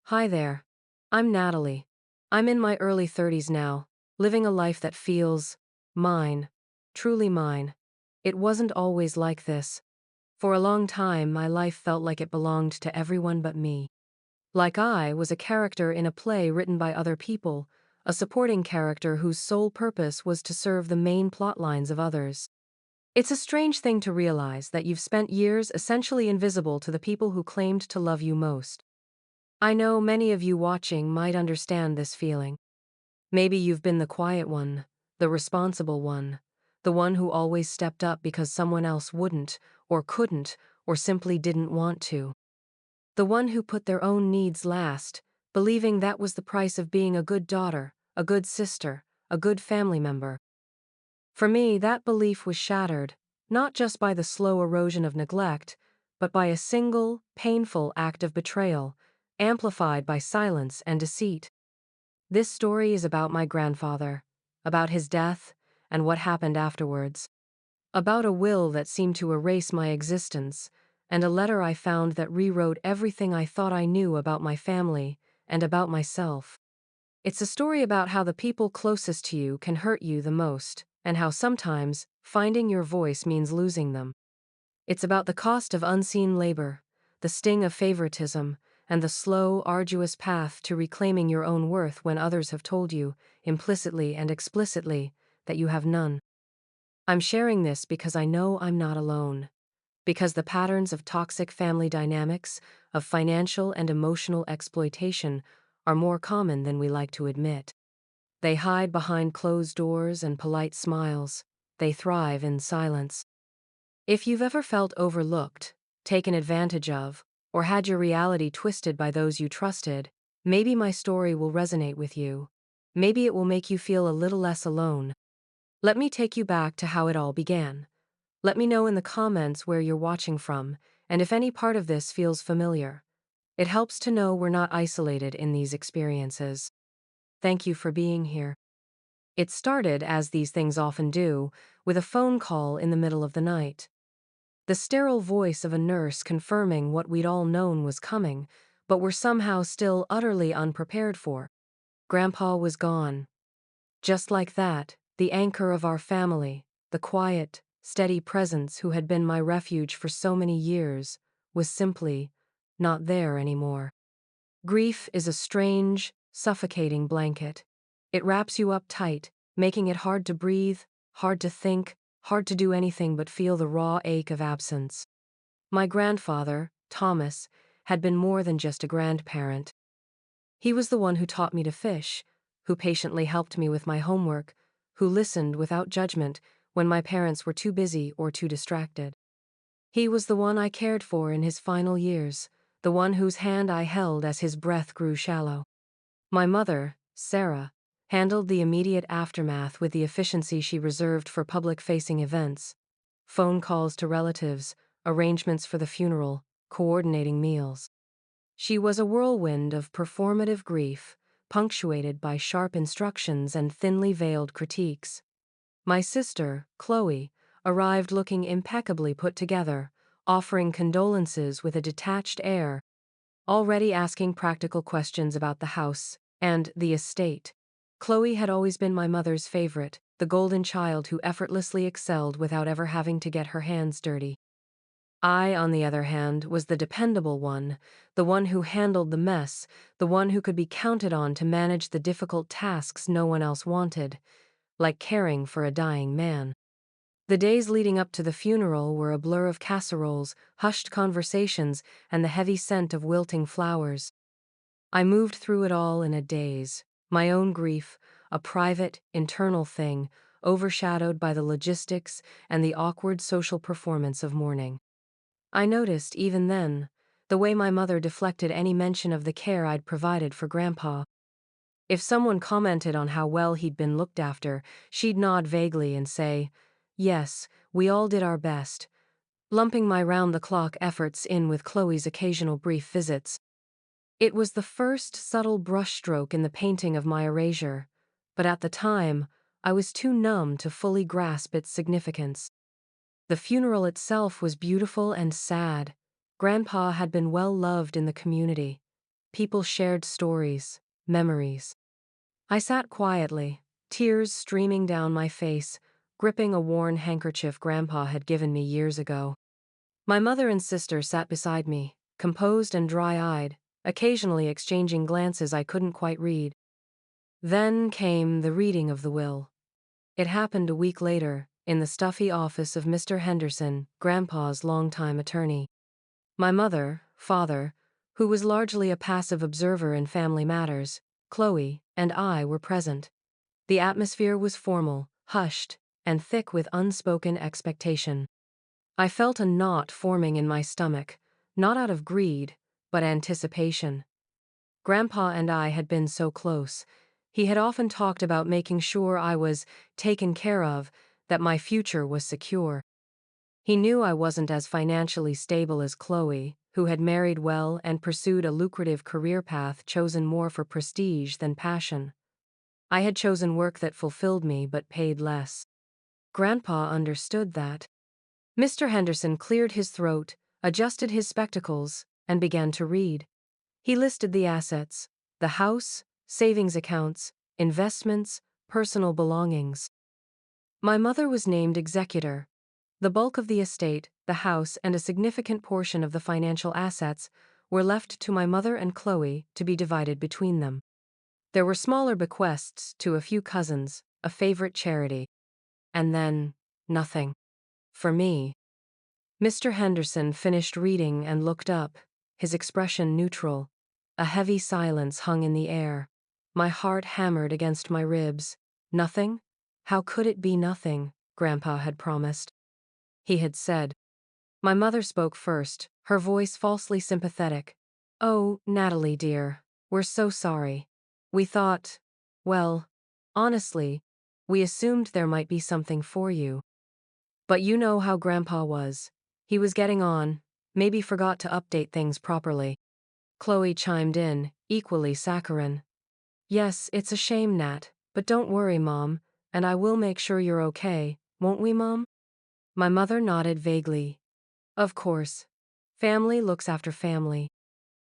Hi there. I'm Natalie. I'm in my early 30s now, living a life that feels mine, truly mine. It wasn't always like this. For a long time, my life felt like it belonged to everyone but me. Like I was a character in a play written by other people, a supporting character whose sole purpose was to serve the main plot lines of others. It's a strange thing to realize that you've spent years essentially invisible to the people who claimed to love you most. I know many of you watching might understand this feeling. Maybe you've been the quiet one, the responsible one, the one who always stepped up because someone else wouldn't, or couldn't, or simply didn't want to. The one who put their own needs last, believing that was the price of being a good daughter, a good sister, a good family member. For me, that belief was shattered, not just by the slow erosion of neglect, but by a single, painful act of betrayal, amplified by silence and deceit. This story is about my grandfather, about his death, and what happened afterwards. About a will that seemed to erase my existence, and a letter I found that rewrote everything I thought I knew about my family and about myself. It's a story about how the people closest to you can hurt you the most, and how sometimes finding your voice means losing them. It's about the cost of unseen labor, the sting of favoritism, and the slow, arduous path to reclaiming your own worth when others have told you, implicitly and explicitly, that you have none. I'm sharing this because I know I'm not alone. Because the patterns of toxic family dynamics, of financial and emotional exploitation, are more common than we like to admit. They hide behind closed doors and polite smiles. They thrive in silence. If you've ever felt overlooked, taken advantage of, or had your reality twisted by those you trusted, maybe my story will resonate with you. Maybe it will make you feel a little less alone. Let me take you back to how it all began. Let me know in the comments where you're watching from, and if any part of this feels familiar. It helps to know we're not isolated in these experiences. Thank you for being here. It started, as these things often do, with a phone call in the middle of the night. The sterile voice of a nurse confirming what we'd all known was coming, but were somehow still utterly unprepared for. Grandpa was gone. Just like that, the anchor of our family, the quiet, steady presence who had been my refuge for so many years, was simply not there anymore. Grief is a strange, suffocating blanket. It wraps you up tight, making it hard to breathe, hard to think, hard to do anything but feel the raw ache of absence. My grandfather, Thomas, had been more than just a grandparent. He was the one who taught me to fish, who patiently helped me with my homework, who listened without judgment when my parents were too busy or too distracted. He was the one I cared for in his final years, the one whose hand I held as his breath grew shallow. My mother, Sarah, handled the immediate aftermath with the efficiency she reserved for public-facing events: phone calls to relatives, arrangements for the funeral, coordinating meals. She was a whirlwind of performative grief, punctuated by sharp instructions and thinly veiled critiques. My sister, Chloe, arrived looking impeccably put together, offering condolences with a detached air, already asking practical questions about the house and the estate. Chloe had always been my mother's favorite, the golden child who effortlessly excelled without ever having to get her hands dirty. I, on the other hand, was the dependable one, the one who handled the mess, the one who could be counted on to manage the difficult tasks no one else wanted, like caring for a dying man. The days leading up to the funeral were a blur of casseroles, hushed conversations, and the heavy scent of wilting flowers. I moved through it all in a daze, my own grief, a private, internal thing, overshadowed by the logistics and the awkward social performance of mourning. I noticed, even then, the way my mother deflected any mention of the care I'd provided for Grandpa. If someone commented on how well he'd been looked after, she'd nod vaguely and say, "Yes, we all did our best," lumping my round-the-clock efforts in with Chloe's occasional brief visits. It was the first subtle brushstroke in the painting of my erasure, but at the time, I was too numb to fully grasp its significance. The funeral itself was beautiful and sad. Grandpa had been well loved in the community. people shared stories, memories. I sat quietly, tears streaming down my face, gripping a worn handkerchief Grandpa had given me years ago. My mother and sister sat beside me, composed and dry-eyed, occasionally exchanging glances I couldn't quite read. Then came the reading of the will. It happened a week later, in the stuffy office of Mr. Henderson, Grandpa's longtime attorney. My mother, father, who was largely a passive observer in family matters, Chloe, and I were present. The atmosphere was formal, hushed, and thick with unspoken expectation. I felt a knot forming in my stomach, not out of greed, but anticipation. Grandpa and I had been so close. He had often talked about making sure I was taken care of, that my future was secure. He knew I wasn't as financially stable as Chloe, who had married well and pursued a lucrative career path chosen more for prestige than passion. I had chosen work that fulfilled me but paid less. Grandpa understood that. Mr. Henderson cleared his throat, adjusted his spectacles, and began to read. He listed the assets: the house, savings accounts, investments, personal belongings. My mother was named executor. The bulk of the estate, the house, and a significant portion of the financial assets were left to my mother and Chloe to be divided between them. There were smaller bequests to a few cousins, a favorite charity. And then, nothing. For me. Mr. Henderson finished reading and looked up, his expression neutral. A heavy silence hung in the air. My heart hammered against my ribs. Nothing? How could it be nothing? Grandpa had promised. He had said. My mother spoke first, her voice falsely sympathetic. "Oh, Natalie dear, we're so sorry. We thought, well, honestly, we assumed there might be something for you. But you know how Grandpa was. He was getting on, maybe forgot to update things properly." Chloe chimed in, equally saccharine. "Yes, it's a shame, Nat, but don't worry, Mom, and I will make sure you're okay, won't we, Mom?" My mother nodded vaguely. Of course. Family looks after family.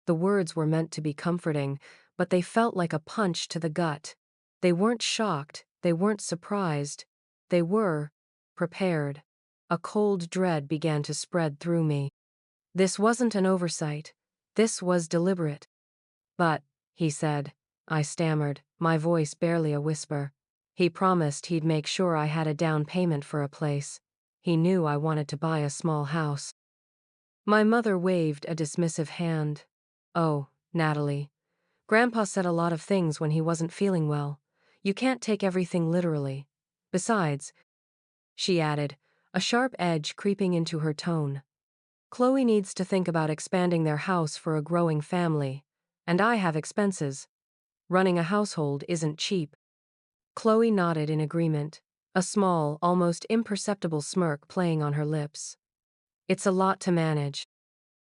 The words were meant to be comforting, but they felt like a punch to the gut. They weren't shocked, they weren't surprised. They were prepared. A cold dread began to spread through me. This wasn't an oversight. This was deliberate. "But," he said. I stammered, my voice barely a whisper. "He promised he'd make sure I had a down payment for a place. He knew I wanted to buy a small house." My mother waved a dismissive hand. "Oh, Natalie. Grandpa said a lot of things when he wasn't feeling well. You can't take everything literally. Besides," she added, a sharp edge creeping into her tone, "Chloe needs to think about expanding their house for a growing family. And I have expenses. Running a household isn't cheap." Chloe nodded in agreement, a small, almost imperceptible smirk playing on her lips. "It's a lot to manage."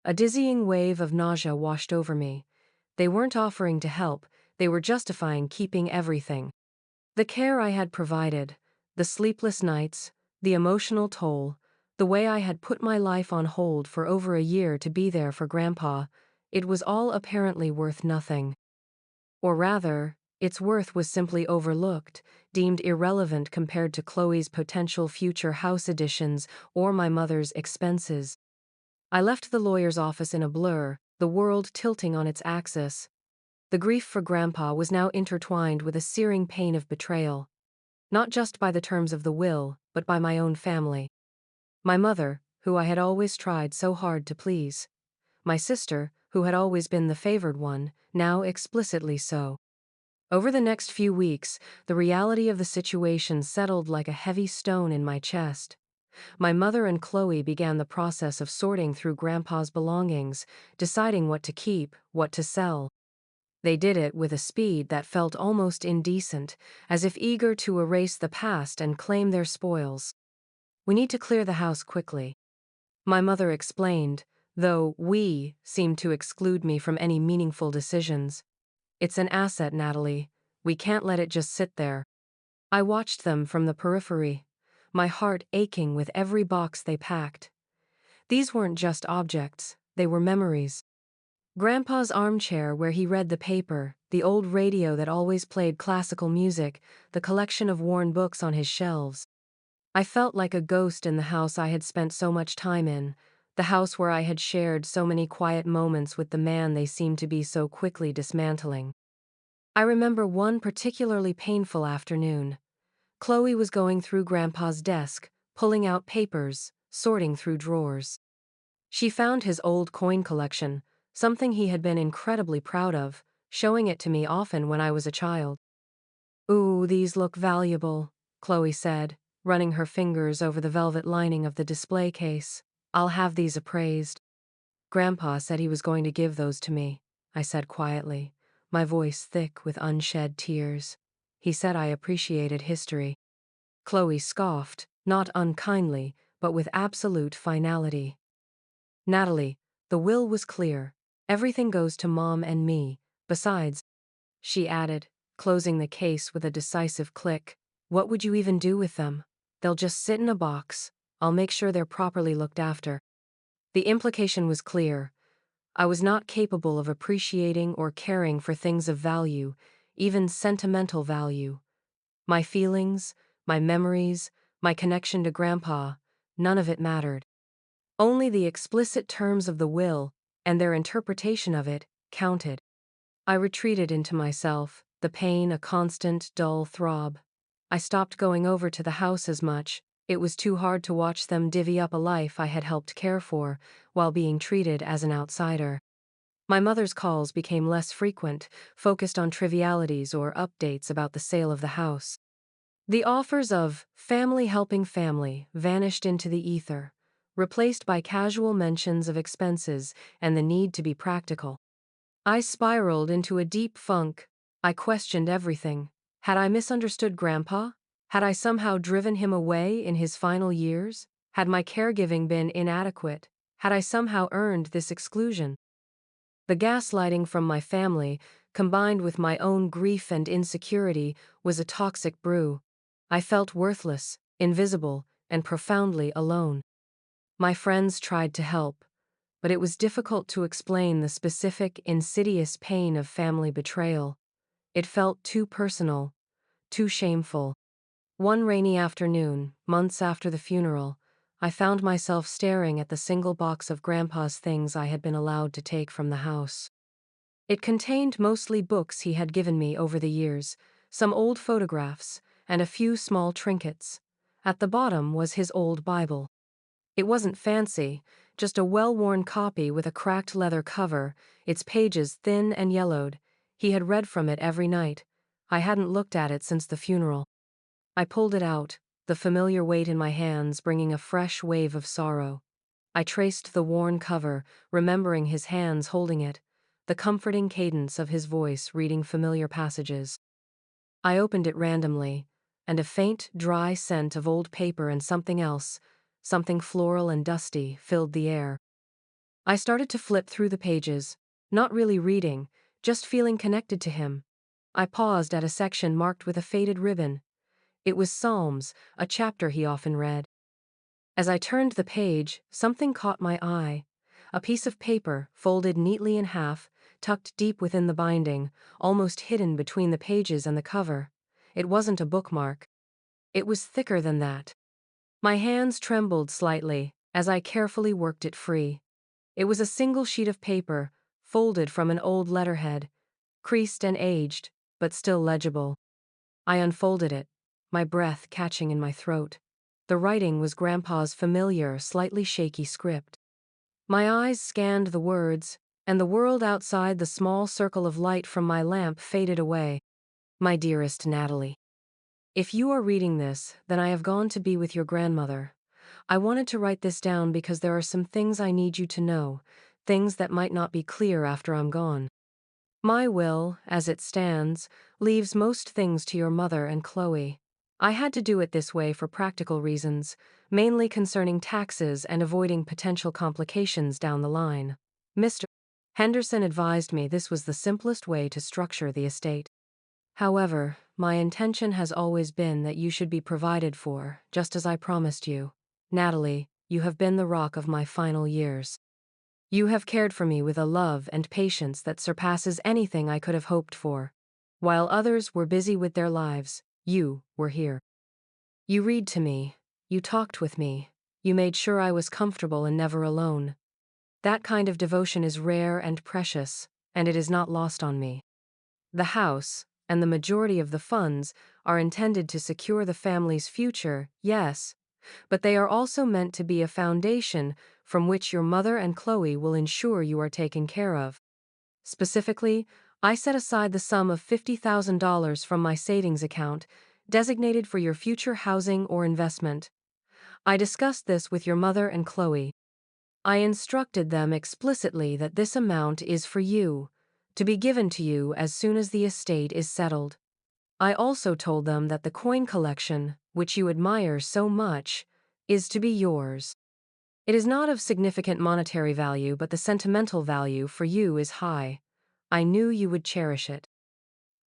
A dizzying wave of nausea washed over me. They weren't offering to help, they were justifying keeping everything. The care I had provided, the sleepless nights, the emotional toll, the way I had put my life on hold for over a year to be there for Grandpa, it was all apparently worth nothing. Or rather, its worth was simply overlooked, deemed irrelevant compared to Chloe's potential future house additions or my mother's expenses. I left the lawyer's office in a blur, the world tilting on its axis. The grief for Grandpa was now intertwined with a searing pain of betrayal. Not just by the terms of the will, but by my own family. My mother, who I had always tried so hard to please. My sister, who had always been the favored one, now explicitly so. Over the next few weeks, the reality of the situation settled like a heavy stone in my chest. My mother and Chloe began the process of sorting through Grandpa's belongings, deciding what to keep, what to sell. They did it with a speed that felt almost indecent, as if eager to erase the past and claim their spoils. "We need to clear the house quickly," my mother explained, though "we" seemed to exclude me from any meaningful decisions. "It's an asset, Natalie. We can't let it just sit there." I watched them from the periphery, my heart aching with every box they packed. These weren't just objects, they were memories. Grandpa's armchair where he read the paper, the old radio that always played classical music, the collection of worn books on his shelves. I felt like a ghost in the house I had spent so much time in, the house where I had shared so many quiet moments with the man they seemed to be so quickly dismantling. I remember one particularly painful afternoon. Chloe was going through Grandpa's desk, pulling out papers, sorting through drawers. She found his old coin collection, something he had been incredibly proud of, showing it to me often when I was a child. "Ooh, these look valuable," Chloe said, running her fingers over the velvet lining of the display case. "I'll have these appraised." "Grandpa said he was going to give those to me," I said quietly, my voice thick with unshed tears. "He said I appreciated history." Chloe scoffed, not unkindly, but with absolute finality. "Natalie, the will was clear. Everything goes to Mom and me. Besides," she added, closing the case with a decisive click, "what would you even do with them? They'll just sit in a box. I'll make sure they're properly looked after." The implication was clear. I was not capable of appreciating or caring for things of value, even sentimental value. My feelings, my memories, my connection to Grandpa, none of it mattered. Only the explicit terms of the will, and their interpretation of it, counted. I retreated into myself, the pain a constant, dull throb. I stopped going over to the house as much. It was too hard to watch them divvy up a life I had helped care for, while being treated as an outsider. My mother's calls became less frequent, focused on trivialities or updates about the sale of the house. The offers of family helping family vanished into the ether, replaced by casual mentions of expenses and the need to be practical. I spiraled into a deep funk. I questioned everything. Had I misunderstood Grandpa? Had I somehow driven him away in his final years? Had my caregiving been inadequate? Had I somehow earned this exclusion? The gaslighting from my family, combined with my own grief and insecurity, was a toxic brew. I felt worthless, invisible, and profoundly alone. My friends tried to help, but it was difficult to explain the specific, insidious pain of family betrayal. It felt too personal, too shameful. One rainy afternoon, months after the funeral, I found myself staring at the single box of Grandpa's things I had been allowed to take from the house. It contained mostly books he had given me over the years, some old photographs, and a few small trinkets. At the bottom was his old Bible. It wasn't fancy, just a well-worn copy with a cracked leather cover, its pages thin and yellowed. He had read from it every night. I hadn't looked at it since the funeral. I pulled it out, the familiar weight in my hands bringing a fresh wave of sorrow. I traced the worn cover, remembering his hands holding it, the comforting cadence of his voice reading familiar passages. I opened it randomly, and a faint, dry scent of old paper and something else, something floral and dusty, filled the air. I started to flip through the pages, not really reading, just feeling connected to him. I paused at a section marked with a faded ribbon. It was Psalms, a chapter he often read. As I turned the page, something caught my eye. A piece of paper, folded neatly in half, tucked deep within the binding, almost hidden between the pages and the cover. It wasn't a bookmark. It was thicker than that. My hands trembled slightly as I carefully worked it free. It was a single sheet of paper, folded from an old letterhead, creased and aged, but still legible. I unfolded it, my breath catching in my throat. The writing was Grandpa's familiar, slightly shaky script. My eyes scanned the words, and the world outside the small circle of light from my lamp faded away. My dearest Natalie, if you are reading this, then I have gone to be with your grandmother. I wanted to write this down because there are some things I need you to know, things that might not be clear after I'm gone. My will, as it stands, leaves most things to your mother and Chloe. I had to do it this way for practical reasons, mainly concerning taxes and avoiding potential complications down the line. Mr. Henderson advised me this was the simplest way to structure the estate. However, my intention has always been that you should be provided for, just as I promised you. Natalie, you have been the rock of my final years. You have cared for me with a love and patience that surpasses anything I could have hoped for. While others were busy with their lives, you were here. You read to me, you talked with me, you made sure I was comfortable and never alone. That kind of devotion is rare and precious, and it is not lost on me. The house, and the majority of the funds, are intended to secure the family's future, yes, but they are also meant to be a foundation from which your mother and Chloe will ensure you are taken care of. Specifically, I set aside the sum of $50,000 from my savings account, designated for your future housing or investment. I discussed this with your mother and Chloe. I instructed them explicitly that this amount is for you, to be given to you as soon as the estate is settled. I also told them that the coin collection, which you admire so much, is to be yours. It is not of significant monetary value, but the sentimental value for you is high. I knew you would cherish it.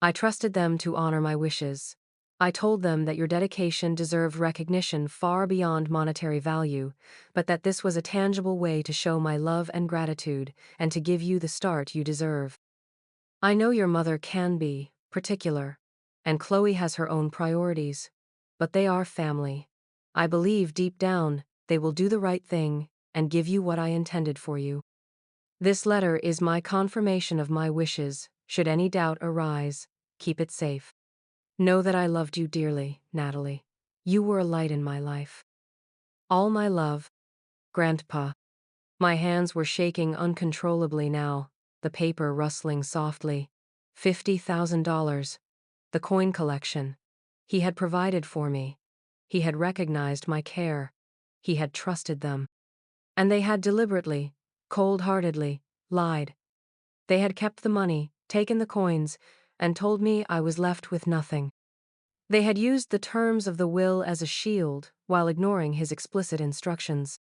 I trusted them to honor my wishes. I told them that your dedication deserved recognition far beyond monetary value, but that this was a tangible way to show my love and gratitude, and to give you the start you deserve. I know your mother can be particular, and Chloe has her own priorities, but they are family. I believe deep down they will do the right thing and give you what I intended for you. This letter is my confirmation of my wishes. Should any doubt arise, keep it safe. Know that I loved you dearly, Natalie. You were a light in my life. All my love, Grandpa. My hands were shaking uncontrollably now, the paper rustling softly. $50,000. The coin collection. He had provided for me. He had recognized my care. He had trusted them. And they had deliberately, cold-heartedly, lied. They had kept the money, taken the coins, and told me I was left with nothing. They had used the terms of the will as a shield, while ignoring his explicit instructions.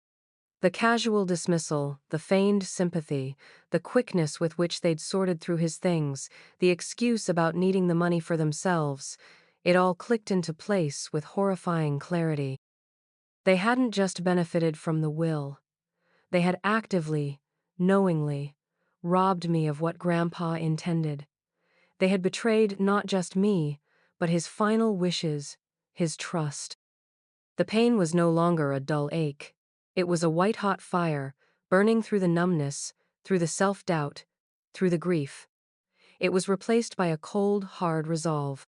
The casual dismissal, the feigned sympathy, the quickness with which they'd sorted through his things, the excuse about needing the money for themselves, it all clicked into place with horrifying clarity. They hadn't just benefited from the will. They had actively, knowingly, robbed me of what Grandpa intended. They had betrayed not just me, but his final wishes, his trust. The pain was no longer a dull ache. It was a white-hot fire, burning through the numbness, through the self-doubt, through the grief. It was replaced by a cold, hard resolve.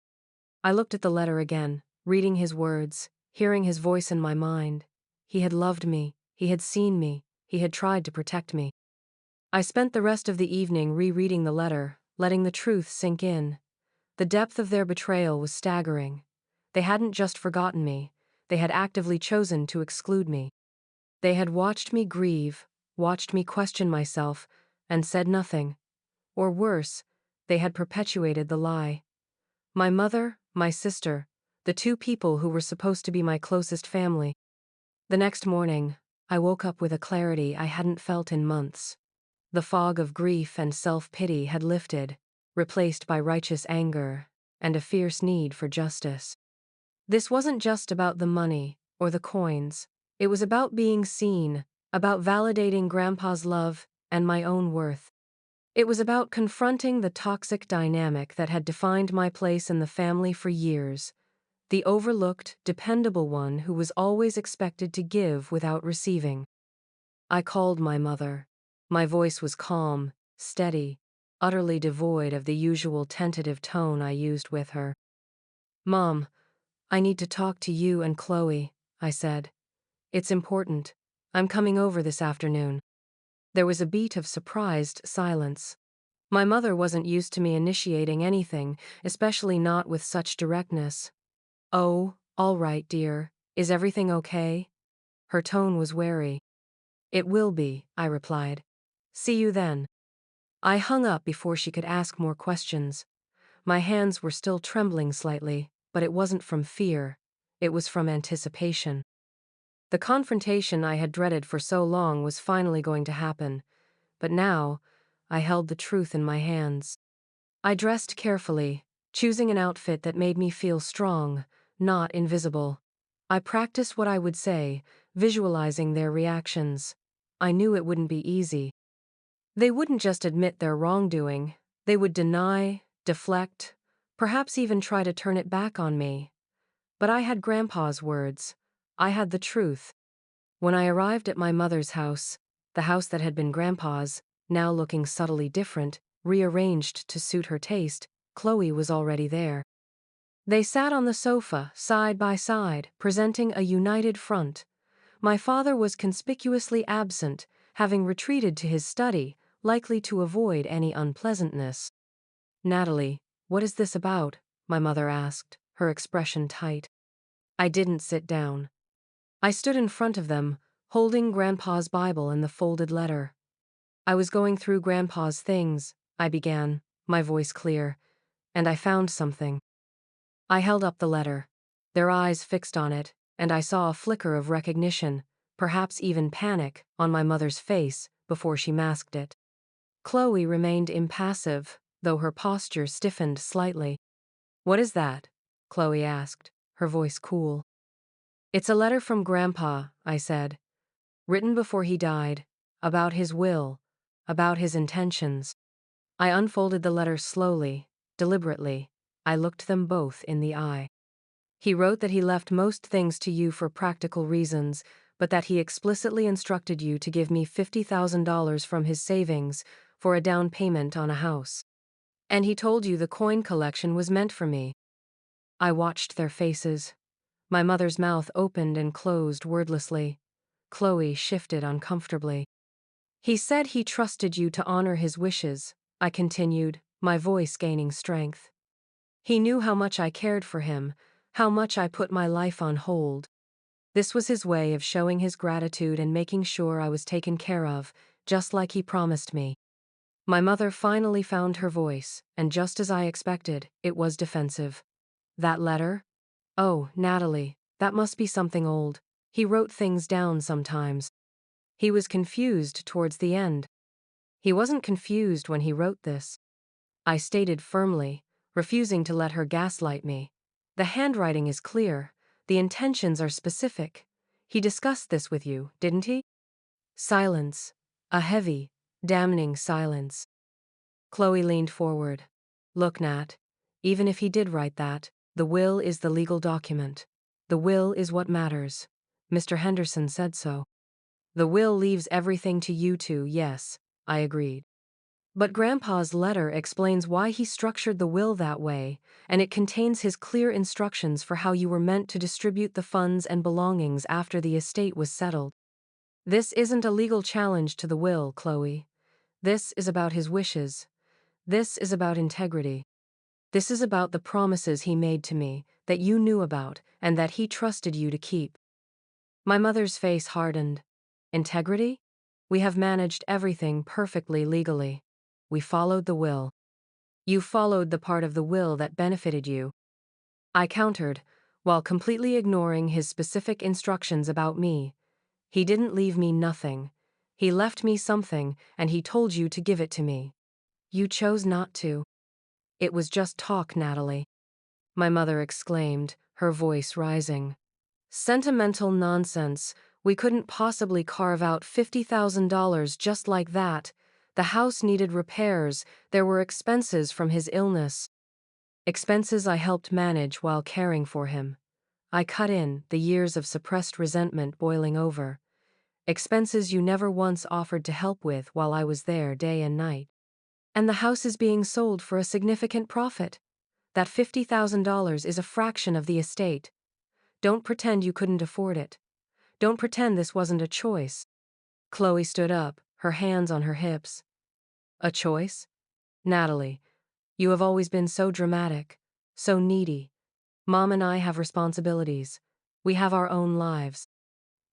I looked at the letter again, reading his words, hearing his voice in my mind. He had loved me, he had seen me, he had tried to protect me. I spent the rest of the evening rereading the letter, letting the truth sink in. The depth of their betrayal was staggering. They hadn't just forgotten me, they had actively chosen to exclude me. They had watched me grieve, watched me question myself, and said nothing. Or worse, they had perpetuated the lie. My mother, my sister, the two people who were supposed to be my closest family. The next morning, I woke up with a clarity I hadn't felt in months. The fog of grief and self-pity had lifted, replaced by righteous anger and a fierce need for justice. This wasn't just about the money or the coins. It was about being seen, about validating Grandpa's love and my own worth. It was about confronting the toxic dynamic that had defined my place in the family for years, the overlooked, dependable one who was always expected to give without receiving. I called my mother. My voice was calm, steady, utterly devoid of the usual tentative tone I used with her. "Mom, I need to talk to you and Chloe," I said. "It's important. I'm coming over this afternoon." There was a beat of surprised silence. My mother wasn't used to me initiating anything, especially not with such directness. "Oh, all right, dear. Is everything okay?" Her tone was wary. "It will be," I replied. "See you then." I hung up before she could ask more questions. My hands were still trembling slightly, but it wasn't from fear. It was from anticipation. The confrontation I had dreaded for so long was finally going to happen, but now I held the truth in my hands. I dressed carefully, choosing an outfit that made me feel strong, not invisible. I practiced what I would say, visualizing their reactions. I knew it wouldn't be easy. They wouldn't just admit their wrongdoing, they would deny, deflect, perhaps even try to turn it back on me. But I had Grandpa's words. I had the truth. When I arrived at my mother's house, the house that had been Grandpa's, now looking subtly different, rearranged to suit her taste, Chloe was already there. They sat on the sofa, side by side, presenting a united front. My father was conspicuously absent, having retreated to his study, likely to avoid any unpleasantness. "Natalie, what is this about?" my mother asked, her expression tight. I didn't sit down. I stood in front of them, holding Grandpa's Bible and the folded letter. "I was going through Grandpa's things," I began, my voice clear, "and I found something." I held up the letter. Their eyes fixed on it, and I saw a flicker of recognition, perhaps even panic, on my mother's face before she masked it. Chloe remained impassive, though her posture stiffened slightly. "What is that?" Chloe asked, her voice cool. "It's a letter from Grandpa," I said, "written before he died, about his will, about his intentions." I unfolded the letter slowly, deliberately. I looked them both in the eye. "He wrote that he left most things to you for practical reasons, but that he explicitly instructed you to give me $50,000 from his savings for a down payment on a house. And he told you the coin collection was meant for me." I watched their faces. My mother's mouth opened and closed wordlessly. Chloe shifted uncomfortably. "He said he trusted you to honor his wishes," I continued, my voice gaining strength. "He knew how much I cared for him, how much I put my life on hold." This was his way of showing his gratitude and making sure I was taken care of, just like he promised me. My mother finally found her voice, and just as I expected, it was defensive. "That letter? Oh, Natalie, that must be something old. He wrote things down sometimes. He was confused towards the end." "He wasn't confused when he wrote this," I stated firmly, refusing to let her gaslight me. "The handwriting is clear. The intentions are specific. He discussed this with you, didn't he?" Silence. A heavy, damning silence. Chloe leaned forward. "Look, Nat, even if he did write that, the will is the legal document. The will is what matters. Mr. Henderson said so." "The will leaves everything to you two, yes," I agreed. "But Grandpa's letter explains why he structured the will that way, and it contains his clear instructions for how you were meant to distribute the funds and belongings after the estate was settled. This isn't a legal challenge to the will, Chloe. This is about his wishes. This is about integrity. This is about the promises he made to me, that you knew about, and that he trusted you to keep." My mother's face hardened. "Integrity? We have managed everything perfectly legally. We followed the will." "You followed the part of the will that benefited you," I countered, while completely ignoring his specific instructions about me. "He didn't leave me nothing. He left me something, and he told you to give it to me. You chose not to." "It was just talk, Natalie," my mother exclaimed, her voice rising. "Sentimental nonsense. We couldn't possibly carve out $50,000 just like that. The house needed repairs, there were expenses from his illness. Expenses I helped manage while caring for him." I cut in, the years of suppressed resentment boiling over. "Expenses you never once offered to help with while I was there day and night. And the house is being sold for a significant profit. That $50,000 is a fraction of the estate. Don't pretend you couldn't afford it. Don't pretend this wasn't a choice." Chloe stood up, her hands on her hips. "A choice? Natalie, you have always been so dramatic, so needy. Mom and I have responsibilities. We have our own lives.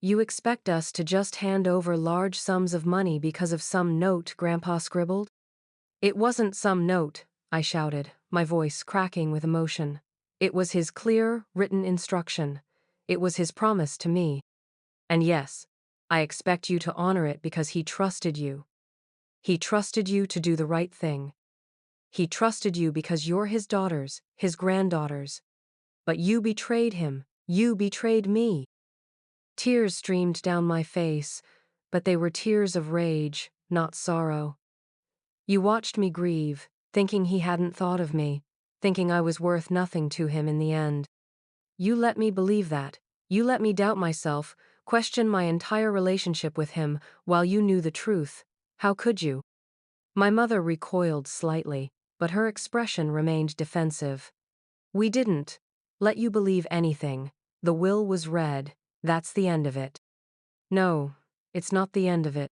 You expect us to just hand over large sums of money because of some note Grandpa scribbled?" "It wasn't some note," I shouted, my voice cracking with emotion. "It was his clear, written instruction. It was his promise to me. And yes, I expect you to honor it because he trusted you. He trusted you to do the right thing. He trusted you because you're his daughters, his granddaughters. But you betrayed him. You betrayed me." Tears streamed down my face, but they were tears of rage, not sorrow. You watched me grieve, thinking he hadn't thought of me, thinking I was worth nothing to him in the end. You let me believe that. You let me doubt myself, question my entire relationship with him, while you knew the truth. How could you? My mother recoiled slightly, but her expression remained defensive. We didn't let you believe anything. The will was read. That's the end of it. No, it's not the end of it,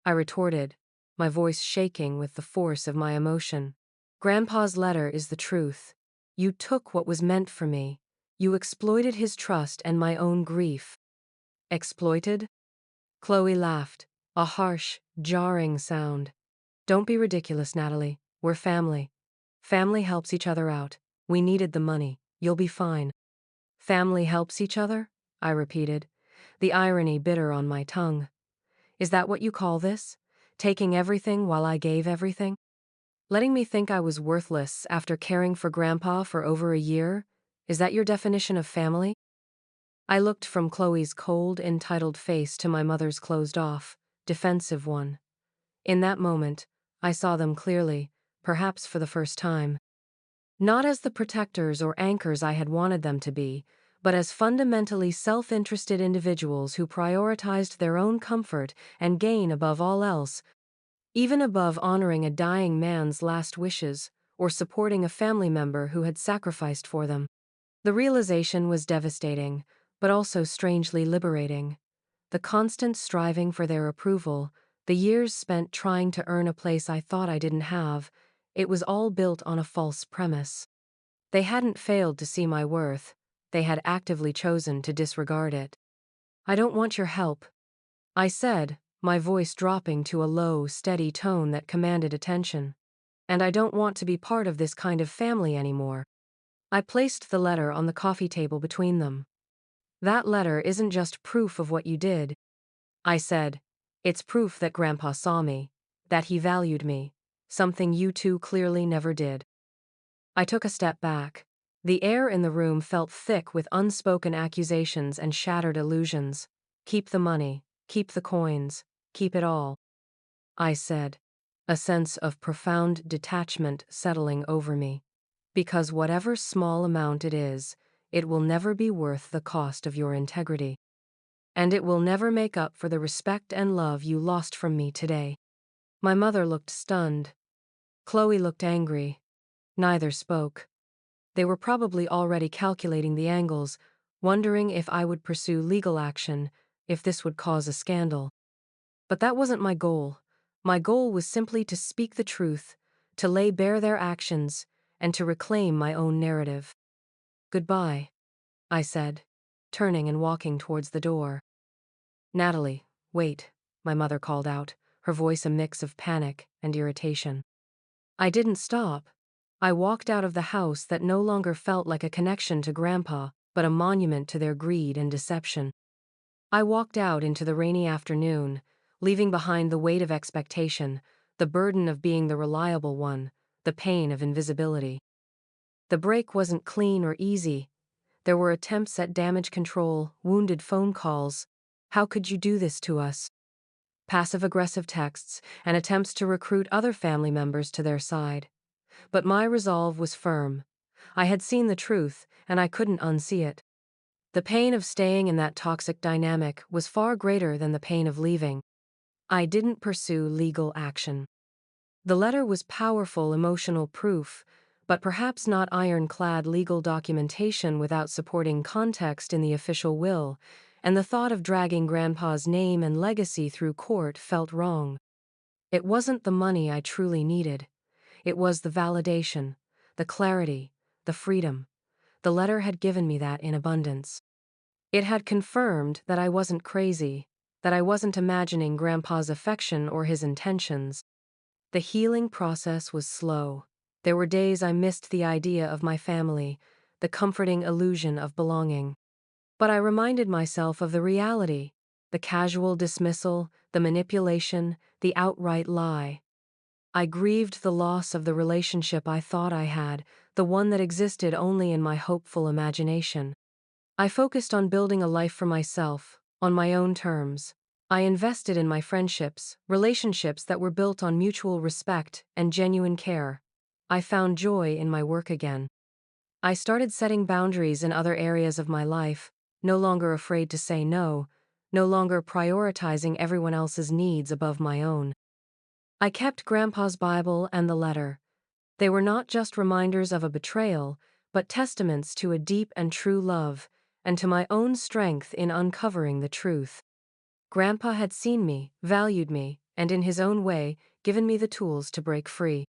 I retorted, my voice shaking with the force of my emotion. Grandpa's letter is the truth. You took what was meant for me. You exploited his trust and my own grief. Exploited? Chloe laughed, a harsh, jarring sound. Don't be ridiculous, Natalie. We're family. Family helps each other out. We needed the money. You'll be fine. Family helps each other? I repeated, the irony bitter on my tongue. Is that what you call this? Taking everything while I gave everything? Letting me think I was worthless after caring for Grandpa for over a year? Is that your definition of family? I looked from Chloe's cold, entitled face to my mother's closed off, defensive one. In that moment, I saw them clearly, perhaps for the first time. Not as the protectors or anchors I had wanted them to be, but as fundamentally self-interested individuals who prioritized their own comfort and gain above all else, even above honoring a dying man's last wishes or supporting a family member who had sacrificed for them. The realization was devastating, but also strangely liberating. The constant striving for their approval, the years spent trying to earn a place I thought I didn't have, it was all built on a false premise. They hadn't failed to see my worth, they had actively chosen to disregard it. I don't want your help, I said, my voice dropping to a low, steady tone that commanded attention. And I don't want to be part of this kind of family anymore. I placed the letter on the coffee table between them. That letter isn't just proof of what you did, I said. It's proof that Grandpa saw me, that he valued me, something you two clearly never did. I took a step back. The air in the room felt thick with unspoken accusations and shattered illusions. Keep the money, keep the coins, keep it all, I said, a sense of profound detachment settling over me. Because whatever small amount it is, it will never be worth the cost of your integrity. And it will never make up for the respect and love you lost from me today. My mother looked stunned. Chloe looked angry. Neither spoke. They were probably already calculating the angles, wondering if I would pursue legal action, if this would cause a scandal. But that wasn't my goal. My goal was simply to speak the truth, to lay bare their actions, and to reclaim my own narrative. Goodbye, I said, turning and walking towards the door. Natalie, wait, my mother called out, her voice a mix of panic and irritation. I didn't stop. I walked out of the house that no longer felt like a connection to Grandpa, but a monument to their greed and deception. I walked out into the rainy afternoon, leaving behind the weight of expectation, the burden of being the reliable one, the pain of invisibility. The break wasn't clean or easy. There were attempts at damage control, wounded phone calls. How could you do this to us? Passive-aggressive texts, and attempts to recruit other family members to their side. But my resolve was firm. I had seen the truth, and I couldn't unsee it. The pain of staying in that toxic dynamic was far greater than the pain of leaving. I didn't pursue legal action. The letter was powerful emotional proof, but perhaps not ironclad legal documentation without supporting context in the official will, and the thought of dragging Grandpa's name and legacy through court felt wrong. It wasn't the money I truly needed. It was the validation, the clarity, the freedom. The letter had given me that in abundance. It had confirmed that I wasn't crazy, that I wasn't imagining Grandpa's affection or his intentions. The healing process was slow. There were days I missed the idea of my family, the comforting illusion of belonging. But I reminded myself of the reality, the casual dismissal, the manipulation, the outright lie. I grieved the loss of the relationship I thought I had, the one that existed only in my hopeful imagination. I focused on building a life for myself, on my own terms. I invested in my friendships, relationships that were built on mutual respect and genuine care. I found joy in my work again. I started setting boundaries in other areas of my life, no longer afraid to say no, no longer prioritizing everyone else's needs above my own. I kept Grandpa's Bible and the letter. They were not just reminders of a betrayal, but testaments to a deep and true love, and to my own strength in uncovering the truth. Grandpa had seen me, valued me, and in his own way, given me the tools to break free.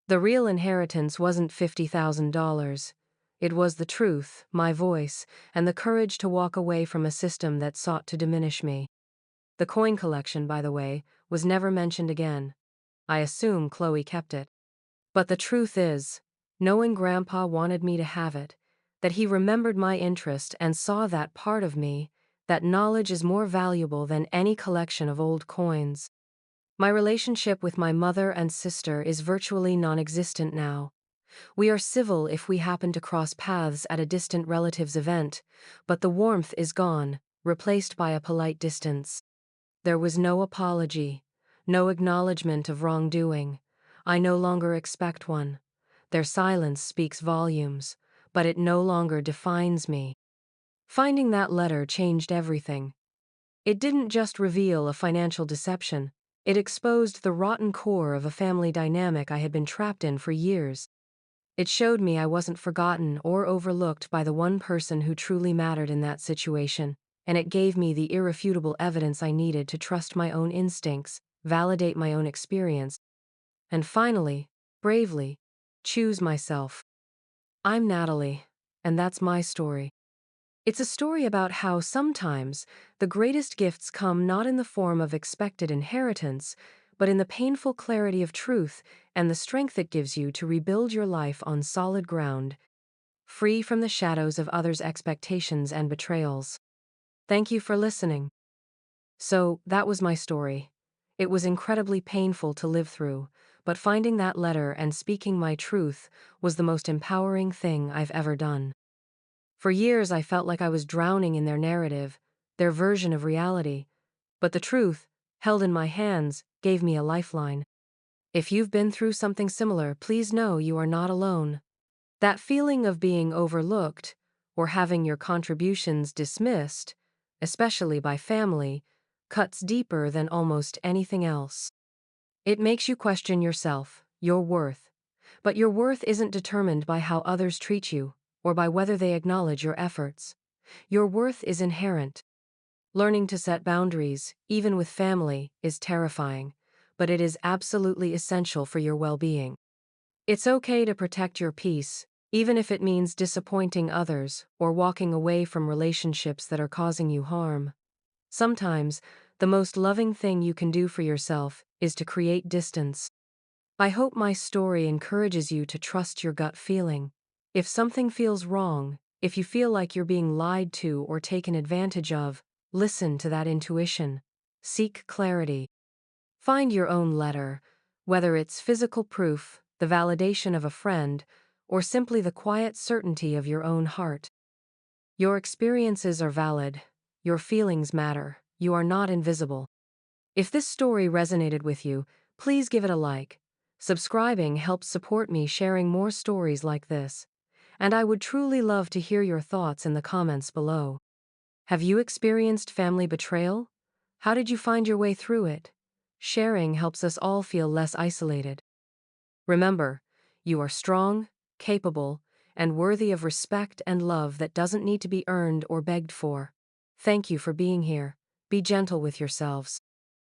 The real inheritance wasn't $50,000. It was the truth, my voice, and the courage to walk away from a system that sought to diminish me. The coin collection, by the way, was never mentioned again. I assume Chloe kept it. But the truth is, knowing Grandpa wanted me to have it, that he remembered my interest and saw that part of me, that knowledge is more valuable than any collection of old coins. My relationship with my mother and sister is virtually non-existent now. We are civil if we happen to cross paths at a distant relative's event, but the warmth is gone, replaced by a polite distance. There was no apology, no acknowledgement of wrongdoing. I no longer expect one. Their silence speaks volumes, but it no longer defines me. Finding that letter changed everything. It didn't just reveal a financial deception, it exposed the rotten core of a family dynamic I had been trapped in for years. It showed me I wasn't forgotten or overlooked by the one person who truly mattered in that situation, and it gave me the irrefutable evidence I needed to trust my own instincts, validate my own experience, and finally, bravely, choose myself. I'm Natalie, and that's my story. It's a story about how sometimes the greatest gifts come not in the form of expected inheritance, but in the painful clarity of truth and the strength it gives you to rebuild your life on solid ground, free from the shadows of others' expectations and betrayals. Thank you for listening. So, that was my story. It was incredibly painful to live through, but finding that letter and speaking my truth was the most empowering thing I've ever done. For years I felt like I was drowning in their narrative, their version of reality, but the truth, held in my hands, gave me a lifeline. If you've been through something similar, please know you are not alone. That feeling of being overlooked, or having your contributions dismissed, especially by family, cuts deeper than almost anything else. It makes you question yourself, your worth. But your worth isn't determined by how others treat you, or by whether they acknowledge your efforts. Your worth is inherent. Learning to set boundaries, even with family, is terrifying, but it is absolutely essential for your well-being. It's okay to protect your peace, even if it means disappointing others or walking away from relationships that are causing you harm. Sometimes, the most loving thing you can do for yourself is to create distance. I hope my story encourages you to trust your gut feeling. If something feels wrong, if you feel like you're being lied to or taken advantage of, listen to that intuition. Seek clarity. Find your own letter, whether it's physical proof, the validation of a friend, or simply the quiet certainty of your own heart. Your experiences are valid. Your feelings matter. You are not invisible. If this story resonated with you, please give it a like. Subscribing helps support me sharing more stories like this. And I would truly love to hear your thoughts in the comments below. Have you experienced family betrayal? How did you find your way through it? Sharing helps us all feel less isolated. Remember, you are strong, capable, and worthy of respect and love that doesn't need to be earned or begged for. Thank you for being here. Be gentle with yourselves.